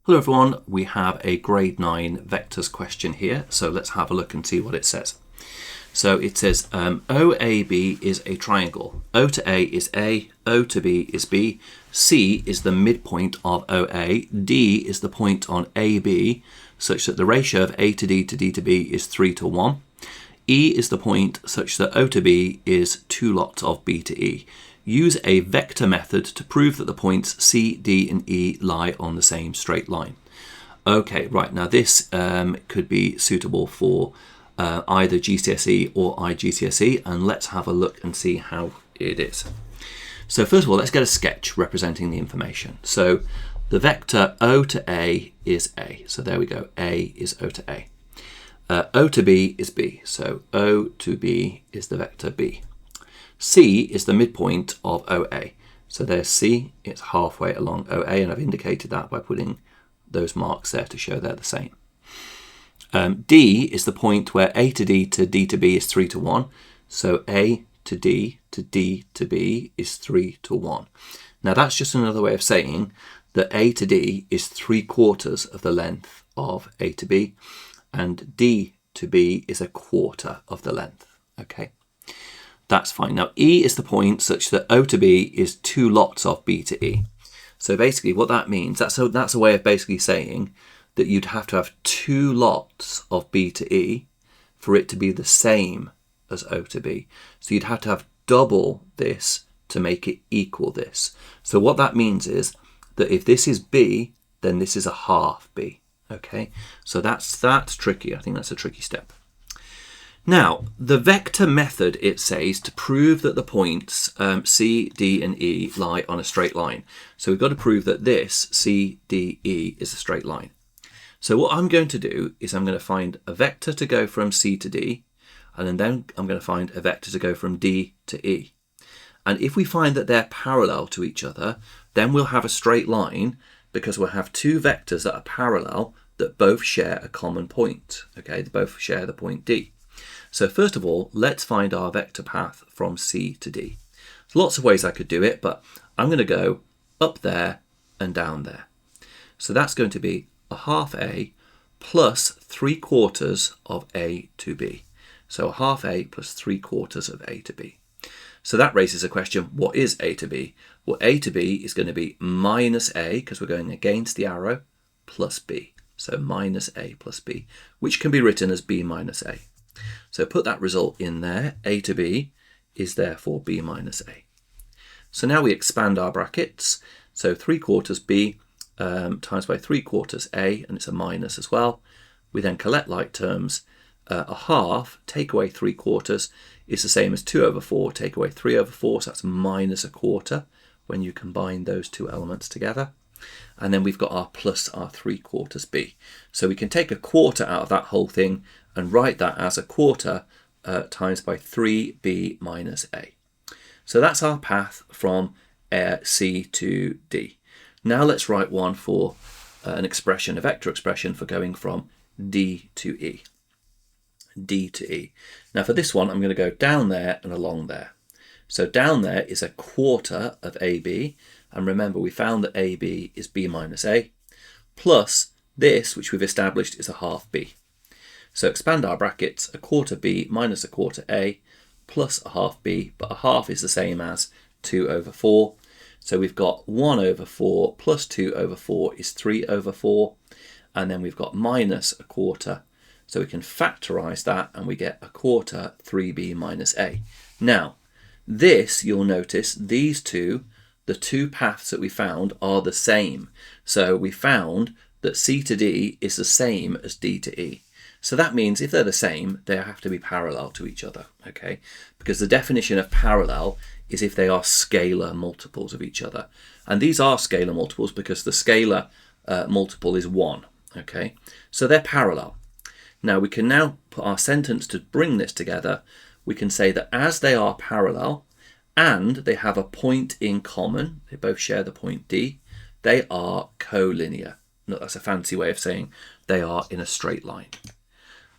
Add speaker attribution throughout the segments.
Speaker 1: Hello everyone, we have a grade 9 vectors question here, so let's have a look and see what it says. So it says OAB is a triangle. O to A is A, O to B is B, C is the midpoint of OA, D is the point on AB, such that the ratio of A to D to B is 3 to 1. E is the point such that O to B is 2 lots of B to E. Use a vector method to prove that the points C, D and E lie on the same straight line. Okay, right, now this could be suitable for either GCSE or IGCSE, and let's have a look and see how it is. So first of all, let's get a sketch representing the information. So the vector O to A is A. So there we go, A is O to A. O to B is B. So O to B is the vector B. C is the midpoint of OA. So there's C, it's halfway along OA, and I've indicated that by putting those marks there to show they're the same. D is the point where A to D to D to B is 3 to 1. So A to D to D to B is 3 to 1. Now that's just another way of saying that A to D is 3/4 of the length of A to B, and D to B is 1/4 of the length. Okay. That's fine. Now E is the point such that O to B is 2 lots of B to E. So basically what that means, that's a way of basically saying that you'd have to have 2 lots of B to E for it to be the same as O to B. So you'd have to have double this to make it equal this. So what that means is that if this is B, then this is a half B. Okay, so that's tricky. I think that's a tricky step. Now, the vector method, it says, to prove that the points C, D and E lie on a straight line. So we've got to prove that this C, D, E is a straight line. So what I'm going to do is I'm going to find a vector to go from C to D, and then I'm going to find a vector to go from D to E. And if we find that they're parallel to each other, then we'll have a straight line because we'll have 2 vectors that are parallel that both share a common point. Okay, they both share the point D. So first of all, let's find our vector path from C to D. There's lots of ways I could do it, but I'm going to go up there and down there. So that's going to be a half A plus 3/4 of A to B. So a half A plus 3/4 of A to B. So that raises a question, what is A to B? Well, A to B is going to be minus A, because we're going against the arrow, plus B. So minus A plus B, which can be written as B minus A. So put that result in there. A to B is therefore B minus A. So now we expand our brackets. So 3/4 B times by 3/4 A, and it's a minus as well. We then collect like terms. A half, take away 3/4, is the same as 2/4, take away 3/4, so that's minus 1/4 when you combine those two elements together. And then we've got our plus our 3/4 B. So we can take 1/4 out of that whole thing and write that as 1/4 times by 3B minus A. So that's our path from C to D. Now let's write one for an expression, a vector expression for going from D to E. D to E. Now for this one, I'm going to go down there and along there. So down there is 1/4 of AB. And remember, we found that AB is B minus A, plus this, which we've established, is a half B. So expand our brackets, 1/4 B minus 1/4 A, plus a half B, but a half is the same as 2/4. So we've got 1/4 plus 2/4 is 3/4, and then we've got minus 1/4. So we can factorize that, and we get 1/4 3B minus A. Now, this, you'll notice, these two, the 2 paths that we found are the same. So we found that C to D is the same as D to E. So that means if they're the same, they have to be parallel to each other, okay? Because the definition of parallel is if they are scalar multiples of each other. And these are scalar multiples because the scalar multiple is 1, okay? So they're parallel. Now we can now put our sentence to bring this together. We can say that as they are parallel, and they have a point in common, they both share the point D, they are collinear. No, that's a fancy way of saying they are in a straight line.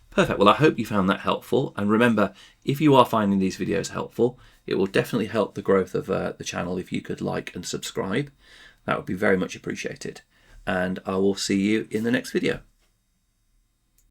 Speaker 1: Perfect, well I hope you found that helpful, and remember, if you are finding these videos helpful, it will definitely help the growth of the channel if you could like and subscribe. That would be very much appreciated. and I will see you in the next video.